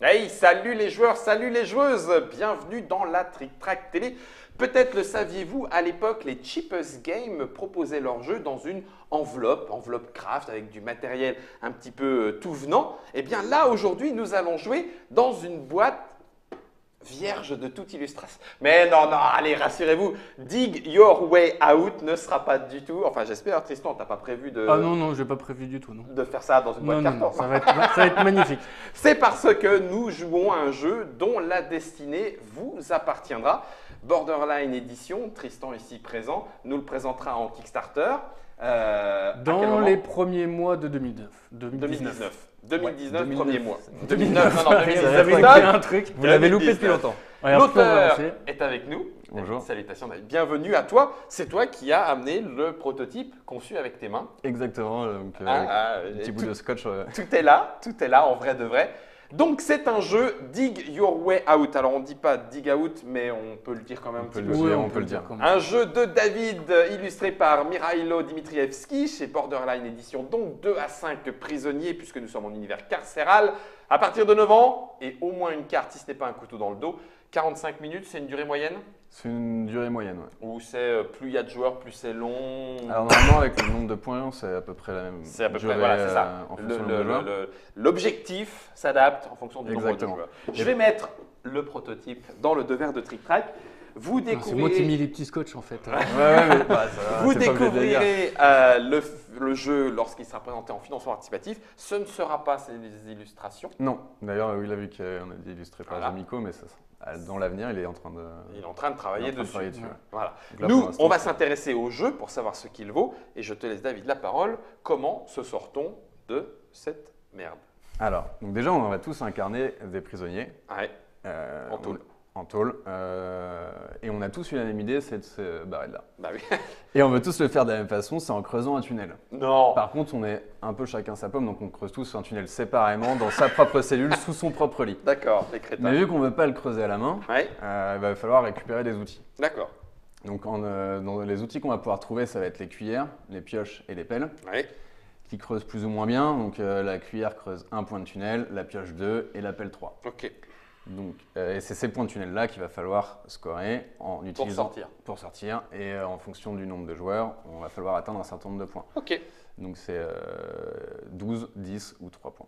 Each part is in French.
Hey, salut les joueurs, salut les joueuses, bienvenue dans la Trick Track Télé. Peut-être le saviez-vous, à l'époque, les Cheapest Games proposaient leurs jeux dans une enveloppe craft avec du matériel un petit peu tout venant. Et bien là, aujourd'hui, nous allons jouer dans une boîte vierge de toute illustration. Mais non, allez, rassurez-vous, Dig Your Way Out ne sera pas du tout… Enfin, j'espère, Tristan, t'as pas prévu de… Ah non, j'ai pas prévu du tout, non. De faire ça dans une boîte carton. Non, ça va être magnifique. C'est parce que nous jouons à un jeu dont la destinée vous appartiendra. Borderline Edition, Tristan ici présent, nous le présentera en Kickstarter. Dans les premiers mois de 2019. 2019, premier mois. 2009, non, 2019. Vous avez loupé un truc. Vous l'avez loupé depuis longtemps. L'auteur est avec nous. Bonjour. Salutations David. Bienvenue à toi. C'est toi qui as amené le prototype conçu avec tes mains. Exactement, donc un petit bout de scotch. Tout est là en vrai de vrai. Donc c'est un jeu Dig Your Way Out. Alors on ne dit pas Dig Out, mais on peut le dire quand même un petit peu. On peut le dire. Un jeu de David illustré par Mirailo Dmitrievski chez Borderline Edition. Donc 2 à 5 prisonniers puisque nous sommes en univers carcéral. À partir de 9 ans et au moins une carte si ce n'est pas un couteau dans le dos. 45 minutes, c'est une durée moyenne? C'est une durée moyenne, ouais. Ou c'est plus il y a de joueurs, plus c'est long? Alors normalement, avec le nombre de points, c'est à peu près la même durée. C'est à peu près, voilà, c'est ça. En fonction du nombre de joueurs. L'objectif s'adapte en fonction du nombre de Exactement. joueurs. Je vais mettre le prototype dans le devers de Trick Track. Vous C'est moi qui ai découvrirez, mis les petits scotch en fait. Ouais, mais ça va, vous t'es pas obligé de le dire. découvrirez le jeu lorsqu'il sera présenté en financement participatif. Ce ne sera pas ces illustrations. Non, d'ailleurs, il a vu qu'on a dit illustré par Voilà. Jamico, mais dans l'avenir, il est en train de… Il est en train de travailler Il est en train de dessus. travailler dessus, ouais. Voilà. Donc là, pour Nous, l'instant, on va s'intéresser au jeu pour savoir ce qu'il vaut. Et je te laisse, David, la parole. Comment se sort-on de cette merde? Alors, donc déjà, on va tous incarner des prisonniers. Ouais, en tôle. En tôle. Et on a tous eu la même idée, c'est de se barrer de là. Bah oui. Et on veut tous le faire de la même façon, c'est en creusant un tunnel. Non. Par contre, on est un peu chacun sa pomme, donc on creuse tous un tunnel séparément, dans sa propre cellule, sous son propre lit. D'accord, les crétins. Mais vu qu'on ne veut pas le creuser à la main, Ouais, il va falloir récupérer des outils. d'accord. Donc dans les outils qu'on va pouvoir trouver, ça va être les cuillères, les pioches et les pelles, Ouais. qui creusent plus ou moins bien. Donc la cuillère creuse 1 point de tunnel, la pioche 2 et la pelle 3. Ok. Donc, et c'est ces points de tunnel-là qu'il va falloir scorer en utilisant pour sortir. Et en fonction du nombre de joueurs, on va falloir atteindre un certain nombre de points. Ok. Donc c'est 12, 10 ou 3 points.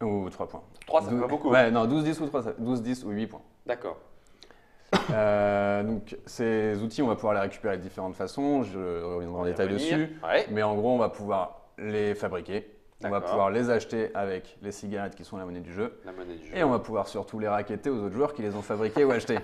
Ou 3 points. 3, ça fait pas beaucoup. Ouais, non, 12, 10 ou 3, 12, 10 ou 8 points. D'accord. Donc ces outils, on va pouvoir les récupérer de différentes façons. Je reviendrai en détail dessus. Ouais. Mais en gros, on va pouvoir les fabriquer. On va D'accord. pouvoir les acheter avec les cigarettes qui sont la monnaie du jeu. La monnaie du jeu. Et on va pouvoir surtout les racketter aux autres joueurs qui les ont fabriqués ou achetés.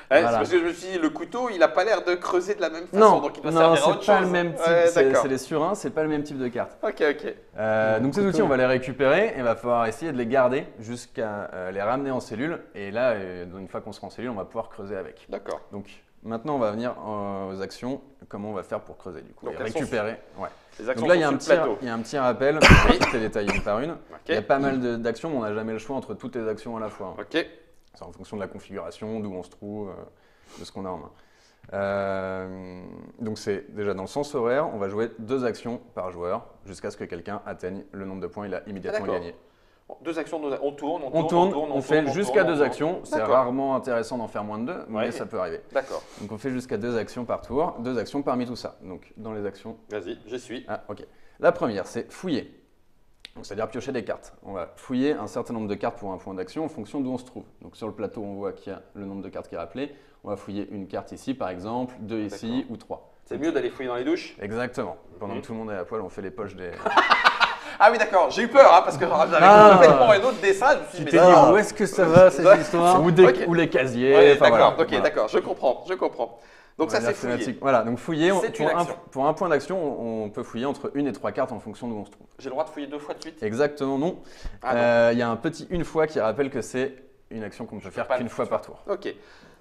Ouais, Voilà. c'est parce que je me suis dit, le couteau, il n'a pas l'air de creuser de la même façon, Non, donc il doit non, servir à autre c'est pas chose. le même type. Ouais, C'est d'accord. les surins, c'est pas le même type de carte. Ok, ok. Donc ces outils, on va les récupérer et il va falloir essayer de les garder jusqu'à les ramener en cellule. Et là, une fois qu'on sera en cellule, on va pouvoir creuser avec. D'accord. Donc maintenant, on va venir aux actions. Comment on va faire pour creuser du coup? Donc, Et elles sont récupérer. Ouais. Les actions Donc là, il y, a sont un sur le petit, plateau. il y a un petit rappel. Je vais les détailler une par une. Ok. Il y a pas mal d'actions, mais on n'a jamais le choix entre toutes les actions à la fois. Ok. C'est en fonction de la configuration, d'où on se trouve, de ce qu'on a en main. Donc c'est déjà dans le sens horaire, on va jouer 2 actions par joueur jusqu'à ce que quelqu'un atteigne le nombre de points, il a immédiatement D'accord. gagné. Bon, 2 actions, on tourne, On fait jusqu'à 2 actions, c'est D'accord. rarement intéressant d'en faire moins de 2, mais Ouais. ça peut arriver. D'accord. Donc on fait jusqu'à 2 actions par tour, 2 actions parmi tout ça. Donc dans les actions, Vas-y, je suis. ok. La première, c'est fouiller. Donc, c'est-à-dire piocher des cartes. On va fouiller un certain nombre de cartes pour un point d'action en fonction d'où on se trouve. Donc sur le plateau, on voit qu'il y a le nombre de cartes qui est rappelé. On va fouiller une carte ici, par exemple, 2 ici ou 3. C'est mieux d'aller fouiller dans les douches? Exactement. Pendant Mhm. que tout le monde est à poil, on fait les poches des… Ah oui, d'accord, j'ai eu peur, hein, parce que j'avais complètement un autre dessin, je me suis dit, mais T'es dit, non. où est-ce que ça va cette Ouais. histoire? Ok. ou les casiers. Ouais, enfin, d'accord, voilà. ok, Voilà. d'accord, je comprends. Donc On ça, va c'est dire fouillé. thématique. Voilà, donc fouiller, C'est une action. pour un point d'action, on peut fouiller entre 1 et 3 cartes en fonction d'où on se trouve. J'ai le droit de fouiller 2 fois de suite? Exactement, non. Ah, Il y a un petit une fois qui rappelle que c'est une action qu'on ne peut faire pas qu'une le fois faire. par tour. Ok.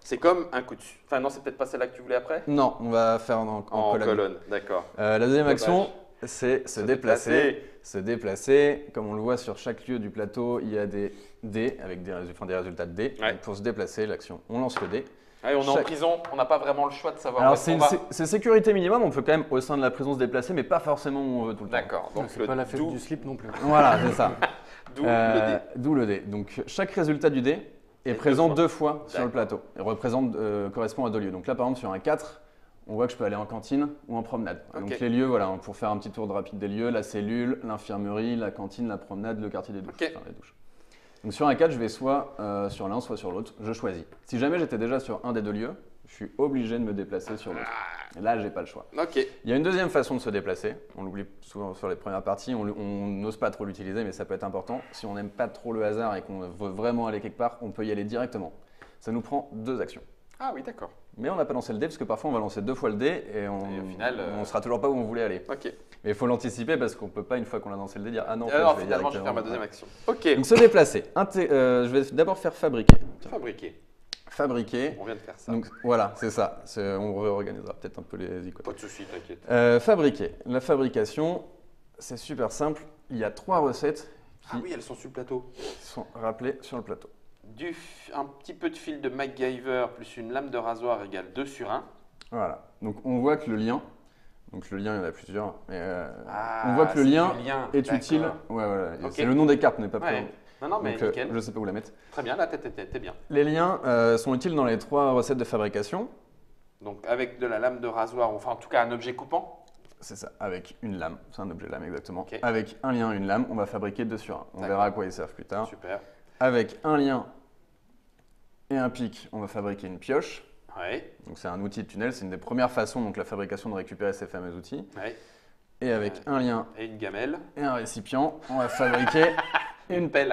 C'est comme un coup de… Enfin non, c'est peut-être pas celle-là que tu voulais après? Non, on va faire en colonne. D'accord. La deuxième Dommage. action, c'est se déplacer. Se déplacer, comme on le voit sur chaque lieu du plateau, il y a des dés avec des résultats de dés. Ouais. Donc, pour se déplacer, l'action, on lance le dé. Ah, et on est en Chaque- prison, on n'a pas vraiment le choix de savoir où Alors est-ce qu'on va. c'est sécurité minimum, on peut quand même au sein de la prison se déplacer, mais pas forcément où on veut tout le temps. D'accord. Donc C'est pas la fête d'où du slip non plus. Voilà, c'est ça. D'où le dé. Donc chaque résultat du dé est présent deux fois sur le plateau et correspond à deux lieux. Donc là, par exemple, sur un 4, on voit que je peux aller en cantine ou en promenade. Donc les lieux, voilà, pour faire un petit tour rapide des lieux, la cellule, l'infirmerie, la cantine, la promenade, le quartier des douches. Enfin, les douches. Donc sur un 4, je vais soit sur l'un, soit sur l'autre. Je choisis. Si jamais j'étais déjà sur un des deux lieux, je suis obligé de me déplacer sur l'autre. Et là, j'ai pas le choix. Il y a une deuxième façon de se déplacer. On l'oublie souvent sur les premières parties. On n'ose pas trop l'utiliser, mais ça peut être important. Si on n'aime pas trop le hasard et qu'on veut vraiment aller quelque part, on peut y aller directement. Ça nous prend 2 actions. Ah oui, d'accord. Mais on n'a pas lancé le dé parce que parfois on va lancer 2 fois le dé et au final, on sera toujours pas où on voulait aller. Mais il faut l'anticiper parce qu'on peut pas, une fois qu'on a lancé le dé, dire ah non, alors, finalement, je vais faire ma deuxième action. Donc se déplacer. Je vais d'abord faire fabriquer. Fabriquer. On vient de faire ça. Donc voilà, c'est ça. On réorganisera peut-être un peu les icônes. Pas de souci, t'inquiète. Fabriquer. La fabrication, c'est super simple. Il y a 3 recettes qui elles sont sur le plateau. Sont rappelées sur le plateau. Un petit peu de fil de MacGyver plus une lame de rasoir égale 2 sur 1. Voilà. Donc on voit que le lien, il y en a plusieurs, mais on voit que le lien est utile. Ouais, voilà. C'est le nom des cartes, n'est pas plus. Non, mais nickel. Je sais pas où la mettre. Très bien, là, t'es bien. Les liens sont utiles dans les 3 recettes de fabrication. Donc avec de la lame de rasoir, enfin en tout cas un objet coupant. C'est ça, avec une lame. C'est un objet lame exactement. Avec un lien, une lame, on va fabriquer 2 sur 1. On verra à quoi ils servent plus tard. Super. Avec un lien et un pic, on va fabriquer une pioche. Ouais. Donc c'est un outil de tunnel, c'est une des premières façons donc la fabrication de récupérer ces fameux outils. Ouais. Et avec un lien et une gamelle et un récipient, on va fabriquer une pelle.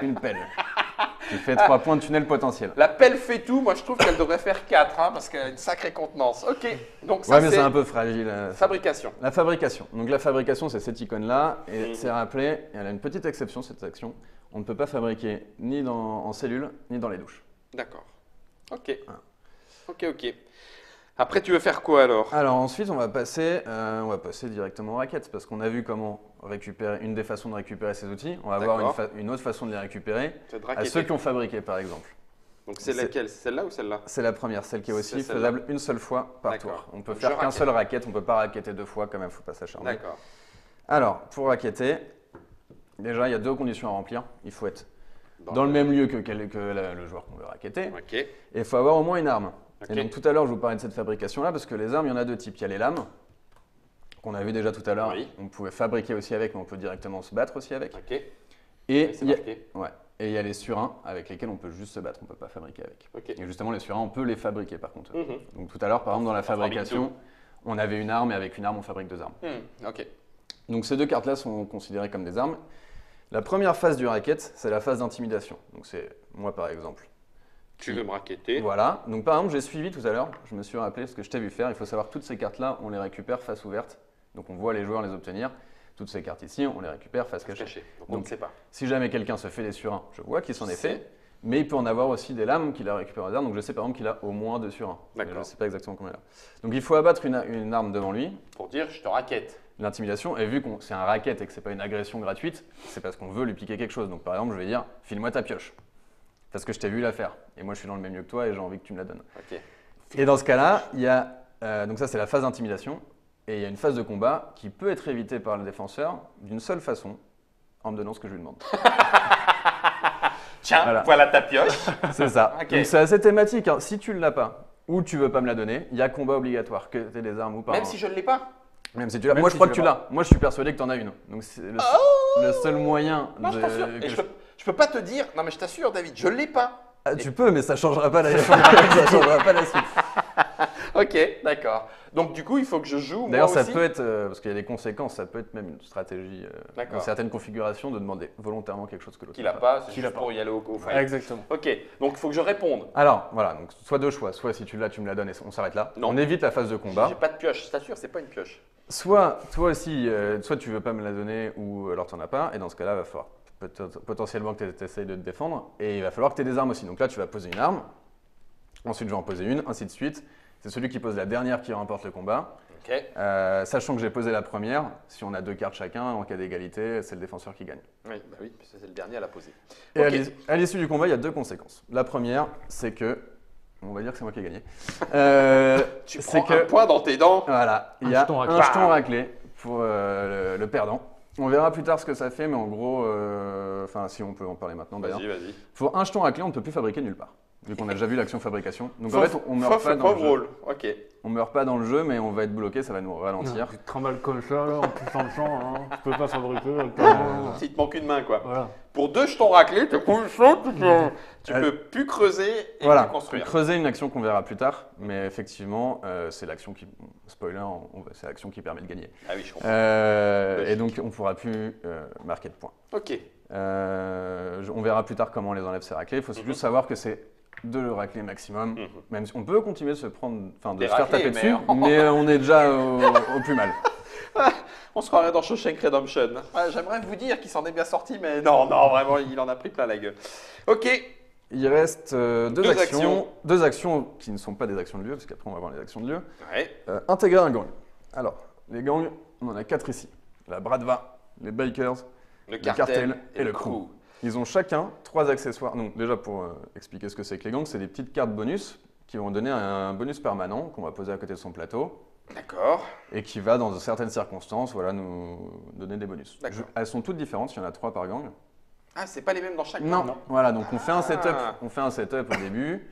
Qui fait 3 points de tunnel potentiel. La pelle fait tout, moi je trouve qu'elle devrait faire 4 parce qu'elle a une sacrée contenance. Donc ça mais c'est un peu fragile. Fabrication. La fabrication. Donc la fabrication, c'est cette icône-là et c'est rappelé, et elle a une petite exception cette action. On ne peut pas fabriquer ni en cellule, ni dans les douches. D'accord. Ok. Après, tu veux faire quoi alors? Alors ensuite, on va passer directement aux raquettes parce qu'on a vu comment récupérer, une des façons de récupérer ces outils. On va voir une autre façon de les récupérer à ceux qui ont fabriqué par exemple. Donc c'est laquelle? C'est celle-là ou celle-là? C'est la première, celle qui est aussi faisable une seule fois par tour. On peut faire qu'un seul raquette, on ne peut pas raqueter 2 fois quand même, il ne faut pas s'acharner. D'accord. Alors, pour raqueter, déjà il y a 2 conditions à remplir. Il faut être dans le même lieu que le joueur qu'on veut raqueter. Et il faut avoir au moins une arme. Et donc tout à l'heure, je vous parlais de cette fabrication-là parce que les armes, il y en a 2 types. Il y a les lames, qu'on a vu déjà tout à l'heure. On pouvait fabriquer aussi avec, mais on peut directement se battre aussi avec. Et il y a les surins avec lesquels on peut juste se battre, on ne peut pas fabriquer avec. Et justement, les surins, on peut les fabriquer par contre. Donc tout à l'heure, par exemple, dans la fabrication, on avait une arme et avec une arme, on fabrique 2 armes. Donc ces 2 cartes-là sont considérées comme des armes. La première phase du racket, c'est la phase d'intimidation. Donc c'est moi par exemple. Tu veux me racketter. Voilà. Donc par exemple, j'ai suivi tout à l'heure, je me suis rappelé ce que je t'ai vu faire. Il faut savoir que toutes ces cartes-là, on les récupère face ouverte. Donc on voit les joueurs les obtenir. Toutes ces cartes ici, on les récupère face cachée. Donc on ne sait pas. Si jamais quelqu'un se fait des surins, je vois qu'il s'en est fait. Mais il peut en avoir aussi des lames qu'il a récupérées aux armes. Donc je sais par exemple qu'il a au moins 2 sur 1. Je ne sais pas exactement combien il a. Donc il faut abattre une arme devant lui. Pour dire je te raquette. L'intimidation, et vu que c'est un racket et que ce n'est pas une agression gratuite, c'est parce qu'on veut lui piquer quelque chose. Donc par exemple, je vais dire file-moi ta pioche. Parce que je t'ai vu la faire. Et moi je suis dans le même lieu que toi et j'ai envie que tu me la donnes. Et dans ce cas-là, il y a. Donc ça c'est la phase d'intimidation. Et il y a une phase de combat qui peut être évitée par le défenseur d'une seule façon, en me donnant ce que je lui demande. Tiens, voilà ta pioche. C'est ça. Donc c'est assez thématique. Si tu ne l'as pas ou tu ne veux pas me la donner, il y a combat obligatoire, que tu aies des armes ou pas. Même si je ne l'ai pas. Même si tu l'as. Moi je crois que tu l'as. Moi je suis persuadé que tu en as une. Donc c'est le seul moyen. Non, je t'assure. Je peux pas te dire. Non mais je t'assure David, je l'ai pas. Tu peux, mais ça ne changera pas la suite. Ok, d'accord. Donc du coup, il faut que je joue. D'ailleurs, ça peut être, parce qu'il y a des conséquences, ça peut être même une stratégie dans certaines configurations de demander volontairement quelque chose que l'autre n'a pas. C'est juste pour y aller au fight. Exactement. Ok, donc il faut que je réponde. Alors voilà, donc soit 2 choix. Soit si tu l'as, tu me la donnes et on s'arrête là. Non. On évite la phase de combat. J'ai pas de pioche, je t'assure, c'est pas une pioche. Soit toi aussi, soit tu veux pas me la donner ou alors tu n'en as pas. Et dans ce cas-là, il va falloir potentiellement que tu essayes de te défendre. Et il va falloir que tu aies des armes aussi. Donc là, tu vas poser une arme. Ensuite, je vais en poser une, ainsi de suite. C'est celui qui pose la dernière qui remporte le combat. Sachant que j'ai posé la première, si on a 2 cartes chacun, en cas d'égalité, c'est le défenseur qui gagne. Oui, puisque c'est le dernier à la poser. Et à l'issue du combat, il y a 2 conséquences. La première, c'est que, on va dire que c'est moi qui ai gagné. Tu prends un point dans tes dents. Voilà, il y a un jeton raclé pour le perdant. On verra plus tard ce que ça fait, mais en gros, enfin si on peut en parler maintenant d'ailleurs. Vas-y. Pour un jeton raclé, on ne peut plus fabriquer nulle part. Vu qu'on a déjà vu l'action fabrication. Donc en fait, on meurt pas dans le jeu. Ok. On meurt pas dans le jeu, mais on va être bloqué, ça va nous ralentir. Tu te trimbales comme ça, là, en plus en champ, hein. Tu peux pas fabriquer. Il te manque une main, quoi. Voilà. Pour 2 jetons raclés, tu peux plus creuser et plus construire. Creuser une action qu'on verra plus tard, mais effectivement, c'est l'action qui, spoiler, c'est l'action qui permet de gagner. Ah oui, je comprends. Et donc, on ne pourra plus marquer de points. Ok. On verra plus tard comment on les enlève ces raclés. Il faut juste savoir que c'est 2 raclés maximum. Même si on peut continuer de se faire taper dessus, mais on est déjà au plus mal. On se croirait dans Shawshank Redemption. Ouais, j'aimerais vous dire qu'il s'en est bien sorti, mais non, vraiment, il en a pris plein la gueule. Ok. Il reste deux actions qui ne sont pas des actions de lieu, parce qu'après on va voir les actions de lieu. Ouais. Intégrer un gang. Alors, les gangs, on en a 4 ici. La Bradva, les Bikers, le cartel et le crew. Ils ont chacun 3 accessoires. Donc déjà pour expliquer ce que c'est que les gangs, c'est des petites cartes bonus qui vont donner un bonus permanent qu'on va poser à côté de son plateau. D'accord. Et qui va, dans certaines circonstances, voilà, nous donner des bonus. D'accord. Elles sont toutes différentes, il y en a 3 par gang. Ah, c'est pas les mêmes dans chaque gang? Non. Voilà, donc on fait un setup. On fait un setup au début.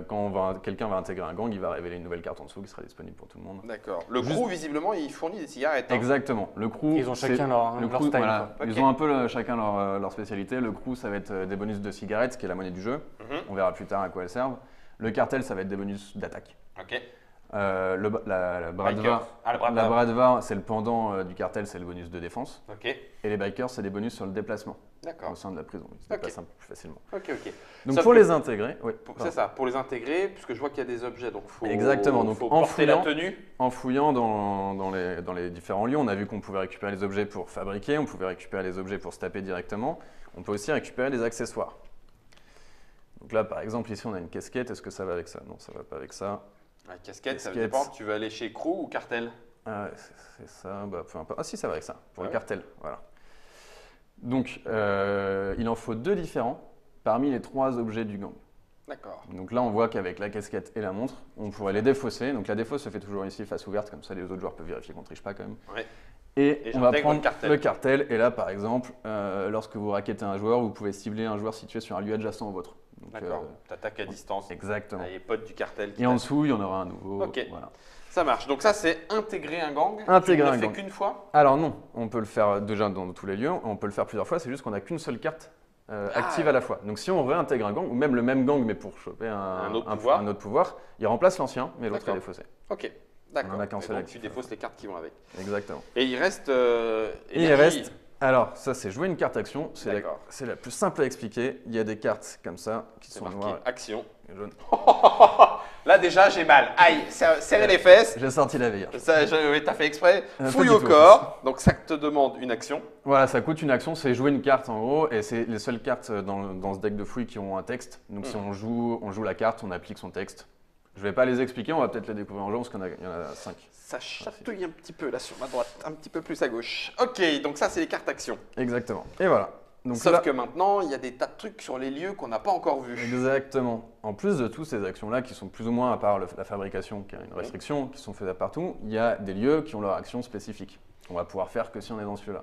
Quand quelqu'un va intégrer un gang, il va révéler une nouvelle carte en dessous qui sera disponible pour tout le monde. D'accord. Le crew, visiblement, il fournit des cigarettes. Hein. Exactement. Le crew, ils ont chacun leur style. Voilà. Okay. Ils ont un peu chacun leur spécialité. Le crew, ça va être des bonus de cigarettes, qui est la monnaie du jeu. On verra plus tard à quoi elles servent. Le cartel, ça va être des bonus d'attaque. Ok. La Bradva, c'est le pendant du cartel, c'est le bonus de défense. Ok. Et les Bikers, c'est des bonus sur le déplacement. D'accord. Au sein de la prison, ils se déplacent un peu plus facilement. Ok. Donc sauf pour les intégrer, oui. C'est ça, pour les intégrer, puisque je vois qu'il y a des objets, donc faut porter la tenue. En fouillant dans les différents lieux, on a vu qu'on pouvait récupérer les objets pour fabriquer, on pouvait récupérer les objets pour se taper directement. On peut aussi récupérer des accessoires. Donc là, par exemple, ici, on a une casquette. Est-ce que ça va avec ça? Non, ça ne va pas avec ça. La casquette, ça dépend. Tu veux aller chez crew ou cartel? C'est ça, peu importe. Ah si, ça va avec ça, pour le cartel, voilà. Donc, il en faut 2 différents parmi les 3 objets du gang. D'accord. Donc là, on voit qu'avec la casquette et la montre, on pourrait les défausser. Donc la défausse se fait toujours ici, face ouverte, comme ça les autres joueurs peuvent vérifier qu'on ne triche pas quand même. Ouais. Et on va prendre le cartel. Et là, par exemple, lorsque vous raquettez un joueur, vous pouvez cibler un joueur situé sur un lieu adjacent au vôtre. D'accord, tu attaques à distance. Exactement. Les potes du cartel. Et en dessous, il y en aura un nouveau. Ok, voilà. Ça marche. Donc ça, c'est intégrer un gang. Intégrer un gang. Tu ne le fais qu'une fois? Alors non, on peut le faire déjà dans tous les lieux, on peut le faire plusieurs fois, c'est juste qu'on n'a qu'une seule carte active à la fois. Donc si on réintègre un gang, ou même le même gang, mais pour choper un autre pouvoir, il remplace l'ancien, mais l'autre est défaussé. Ok, d'accord. On en a qu'un seul donc tu défausses les cartes qui vont avec. Exactement. Et il reste Alors, ça, c'est jouer une carte action. C'est la plus simple à expliquer. Il y a des cartes comme ça qui sont noires. Action. Et jaunes. Là, déjà, j'ai mal. Aïe, serrer les fesses. J'ai sorti la veille. T'as fait exprès. Fouille au corps. Donc, ça te demande une action. Voilà, ça coûte une action. C'est jouer une carte en gros. Et c'est les seules cartes dans ce deck de fouille qui ont un texte. Donc, si on joue la carte, on applique son texte. Je ne vais pas les expliquer, on va peut-être les découvrir en jeu parce qu'il y en a 5. Ça chatouille un petit peu là sur ma droite, un petit peu plus à gauche. Ok, donc ça c'est les cartes actions. Exactement. Et voilà. Donc sauf que maintenant, il y a des tas de trucs sur les lieux qu'on n'a pas encore vus. Exactement. En plus de toutes ces actions-là qui sont plus ou moins, à part la fabrication qui a une restriction, qui sont faites partout, il y a des lieux qui ont leur action spécifique. On va pouvoir faire que si on est dans ce lieu-là.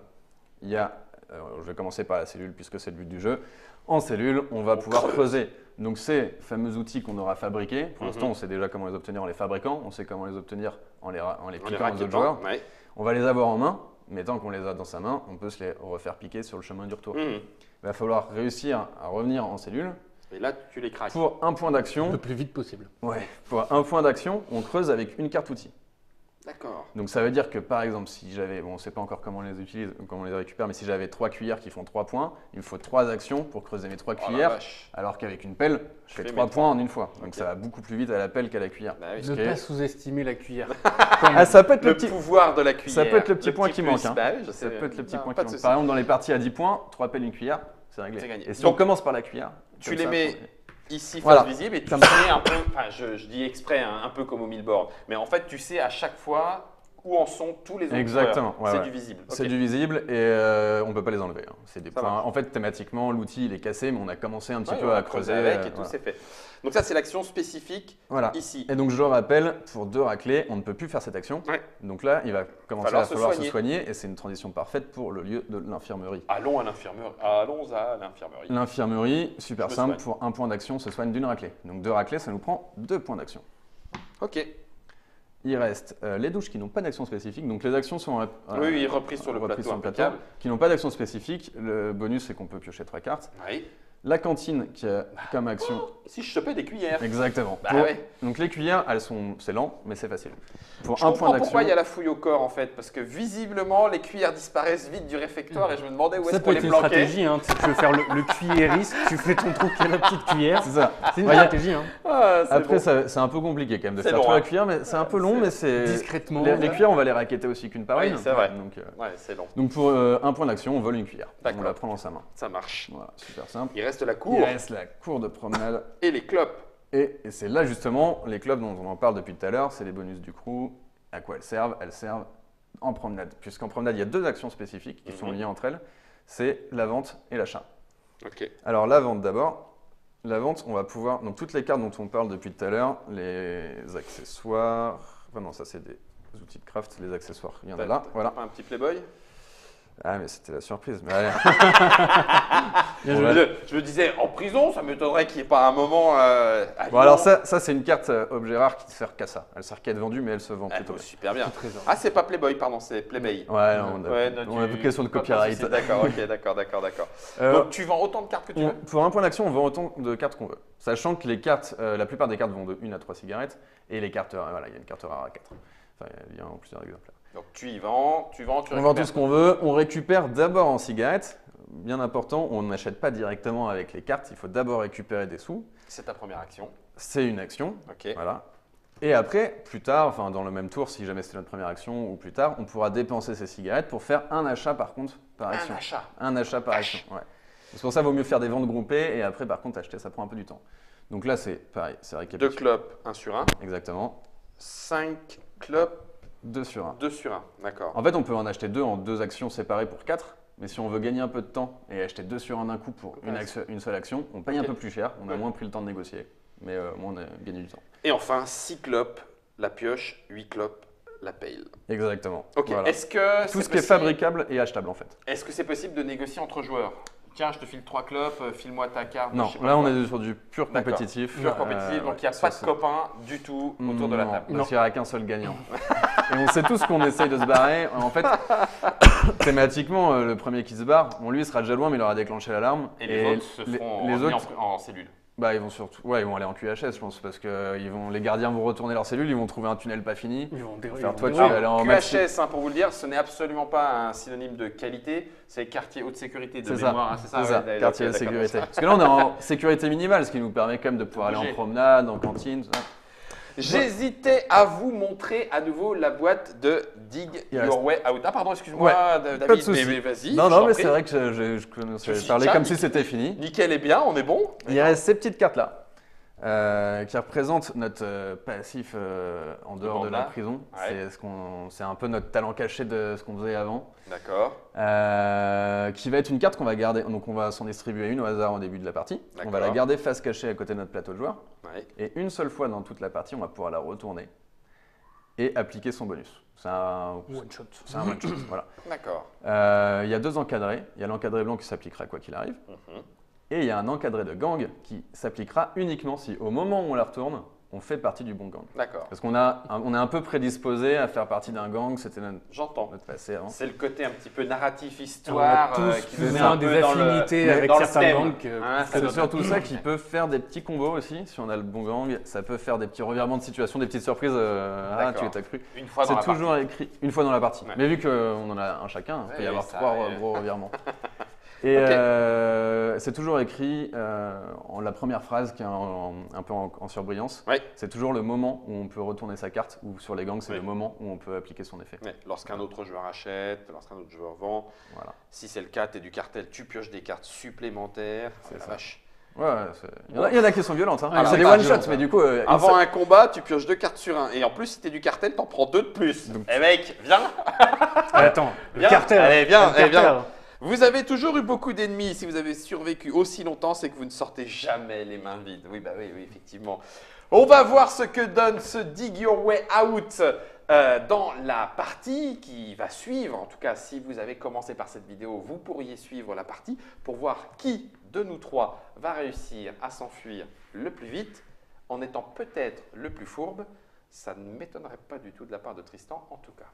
Il y a, je vais commencer par la cellule puisque c'est le but du jeu. En cellule, on va pouvoir creuser. Donc ces fameux outils qu'on aura fabriqués, pour l'instant on sait déjà comment les obtenir en les fabriquant, on sait comment les obtenir en les piquant aux autres joueurs. Ouais. On va les avoir en main, mais tant qu'on les a dans sa main, on peut se les refaire piquer sur le chemin du retour. Il va falloir réussir à revenir en cellule. Et là tu les craques. Pour un point d'action. Le plus vite possible. Ouais. Pour un point d'action, on creuse avec une carte outil. D'accord. Donc ça veut dire que par exemple, si j'avais, on ne sait pas encore comment on les utilise, comment on les récupère, mais si j'avais 3 cuillères qui font 3 points, il me faut 3 actions pour creuser mes 3 cuillères, alors qu'avec une pelle, je fais 3 points en une fois. Donc ça va beaucoup plus vite à la pelle qu'à la cuillère. Bah oui. Ne pas sous-estimer la cuillère. Ça peut être le pouvoir de la cuillère. Ça peut être le petit point qui manque. Ça peut être le petit point qui manque. Par exemple, dans les parties à 10 points, 3 pelles, une cuillère, c'est réglé. Gagné. Et si on commence par la cuillère, tu les mets ici, face visible, et tu sais un peu, enfin je dis exprès un peu comme au millboard, mais en fait tu sais à chaque fois où en sont tous les autres Exactement, joueurs. C'est du visible. C'est du visible et on ne peut pas les enlever. Hein. C'est des points. En fait, thématiquement, l'outil il est cassé, mais on a commencé un petit peu à creuser. Avec et tout, c'est fait. Donc ça, c'est l'action spécifique ici. Et donc je le rappelle, pour 2 raclés, on ne peut plus faire cette action. Donc là, il va commencer à falloir se soigner et c'est une transition parfaite pour le lieu de l'infirmerie. Allons à l'infirmerie. L'infirmerie, super simple, pour 1 point d'action, se soigne d'une raclée. Donc 2 raclées, ça nous prend 2 points d'action. Ok. Il reste les douches qui n'ont pas d'action spécifique. Donc les actions sont reprises sur le plateau impeccable. Qui n'ont pas d'action spécifique. Le bonus, c'est qu'on peut piocher 3 cartes. Oui. La cantine qui a comme action. Si je chopais des cuillères. Exactement. Donc les cuillères, c'est lent, mais c'est facile. Pour je 1 point d'action. Pourquoi il y a la fouille au corps en fait, parce que visiblement les cuillères disparaissent vite du réfectoire et je me demandais où est-ce qu'on les planquait. Ça peut être une stratégie, hein. Si tu veux faire le cuillériste, tu fais ton trou qui a la petite cuillère. C'est ça. C'est une stratégie. Hein. Après, c'est un peu compliqué quand même de faire trop la cuillère, mais c'est un peu long, mais c'est discrètement. Les cuillères, on va les raqueter aussi qu'une par une. Oui, c'est vrai. Donc, c'est long. Donc pour 1 point d'action, on vole une cuillère. On la prend dans sa main. Ça marche. Voilà, super simple. Il reste la cour. Il reste la cour de promenade. Et les clopes. Et c'est là justement, les clopes dont on en parle depuis tout à l'heure, c'est les bonus du crew. À quoi elles servent? Elles servent en promenade. Puisqu'en promenade, il y a 2 actions spécifiques qui sont liées entre elles. C'est la vente et l'achat. Ok. Alors la vente d'abord. La vente, on va pouvoir, donc toutes les cartes dont on parle depuis tout à l'heure, les accessoires, enfin non, ça c'est des outils de craft, les accessoires, il y en a là, voilà. Un petit Playboy. Ah mais c'était la surprise, mais allez. Je me disais, en prison, ça m'étonnerait qu'il n'y ait pas un moment… Bon alors ça c'est une carte objet rare qui ne sert qu'à ça. Elle sert qu'à être vendue, mais elle se vend plutôt. Super bien. Ah, c'est pas Playboy, pardon, c'est Playmay. Ouais, on a une question de copyright. D'accord, ok, d'accord. Donc tu vends autant de cartes que tu veux? Pour 1 point d'action, on vend autant de cartes qu'on veut. Sachant que les cartes, la plupart des cartes vont de 1 à 3 cigarettes, et les cartes, il y a une carte rare à 4. Enfin, il y a en plusieurs exemplaires. Donc tu y vends, tu récupères. On vend tout ce qu'on veut, on récupère d'abord en cigarettes. Bien important, on n'achète pas directement avec les cartes, il faut d'abord récupérer des sous. C'est ta première action. C'est une action, ok. Voilà. Et après, plus tard, enfin dans le même tour, si jamais c'était notre première action ou plus tard, on pourra dépenser ces cigarettes pour faire un achat par contre par action. Un achat par action, ouais. C'est pour ça qu'il vaut mieux faire des ventes groupées et après par contre acheter, ça prend un peu du temps. Donc là c'est pareil, c'est récapitulé. 2 clopes, 1 sur 1. Exactement. 5 clopes. 2 sur 1. 2 sur 1, d'accord. En fait, on peut en acheter 2 en 2 actions séparées pour 4. Mais si on veut gagner un peu de temps et acheter 2 sur 1 d'un coup pour une seule action, on paye un peu plus cher. On a moins pris le temps de négocier. Mais moins on a gagné du temps. Et enfin, 6 clopes, la pioche, 8 clopes, la paille. Exactement. Ok, voilà. Est-ce que tout ce qui est fabricable et achetable en fait. Est-ce que c'est possible de négocier entre joueurs? Tiens, je te file 3 clopes, file-moi ta carte. Non, là on est sur du pur compétitif. Pur compétitif, donc il n'y a pas de copains du tout autour de la table. Non, parce qu'il n'y aura qu'un seul gagnant. Et on sait tous qu'on essaye de se barrer. En fait, thématiquement, le premier qui se barre, lui il sera déjà loin, mais il aura déclenché l'alarme. Et les autres se feront en cellule. Bah, ils vont surtout, ils vont aller en QHS, je pense, parce que les gardiens vont retourner leur cellule, ils vont trouver un tunnel pas fini. Ils vont aller en QHS, pour vous le dire, ce n'est absolument pas un synonyme de qualité, c'est quartier haute sécurité de mémoire. C'est ça, quartier haute sécurité. Parce que là, on est en sécurité minimale, ce qui nous permet quand même de pouvoir aller en promenade, en cantine, tout ça. J'hésitais à vous montrer à nouveau la boîte de Dig Your Way Out. Ah pardon, excuse-moi David, pas de souci. Mais vas-y. Non, mais c'est vrai que je commençais à parler comme si c'était fini. Nickel et bien, on est bon. Il reste ces petites cartes-là. Qui représente notre passif en dehors de la prison. Ouais. C'est un peu notre talent caché de ce qu'on faisait avant. D'accord. Qui va être une carte qu'on va garder. Donc on va s'en distribuer une au hasard au début de la partie. On va la garder face cachée à côté de notre plateau de joueurs. Ouais. Et une seule fois dans toute la partie, on va pouvoir la retourner et appliquer son bonus. C'est un one-shot. C'est un one-shot, voilà. D'accord. Il y a 2 encadrés. Il y a l'encadré blanc qui s'appliquera quoi qu'il arrive. Et il y a un encadré de gang qui s'appliquera uniquement si, au moment où on la retourne, on fait partie du bon gang. D'accord. Parce qu'on est un peu prédisposé à faire partie d'un gang, c'était notre passé avant. C'est le côté un petit peu narratif, histoire, qui met un des affinités avec certains gangs. C'est surtout ça qui peut faire des petits combos aussi, si on a le bon gang. Ça peut faire des petits revirements de situation, des petites surprises. Tu as cru. Une fois dans la partie. C'est toujours écrit une fois dans la partie. Ouais. Mais vu qu'on en a un chacun, il peut y avoir 3 gros revirements. Et c'est toujours écrit en la première phrase qui est un peu en surbrillance. Ouais. C'est toujours le moment où on peut retourner sa carte, ou sur les gangs, c'est le moment où on peut appliquer son effet. Ouais. Lorsqu'un autre joueur achète, lorsqu'un autre joueur vend. Voilà. Si c'est le cas, tu es du cartel, tu pioches des cartes supplémentaires. C'est ça. Ouais, il y en a qui sont violentes. Hein. Ah, c'est des one-shots, mais du coup. Avant un combat, tu pioches 2 cartes sur 1. Et en plus, si t'es du cartel, t'en prends 2 de plus. Donc, mec, viens. Attends, Viens. cartel. Allez, viens, Le cartel. viens. Vous avez toujours eu beaucoup d'ennemis. Si vous avez survécu aussi longtemps, c'est que vous ne sortez jamais les mains vides. Oui, bah oui, effectivement. On va voir ce que donne ce Dig Your Way Out dans la partie qui va suivre. En tout cas, si vous avez commencé par cette vidéo, vous pourriez suivre la partie pour voir qui de nous 3 va réussir à s'enfuir le plus vite en étant peut-être le plus fourbe. Ça ne m'étonnerait pas du tout de la part de Tristan en tout cas.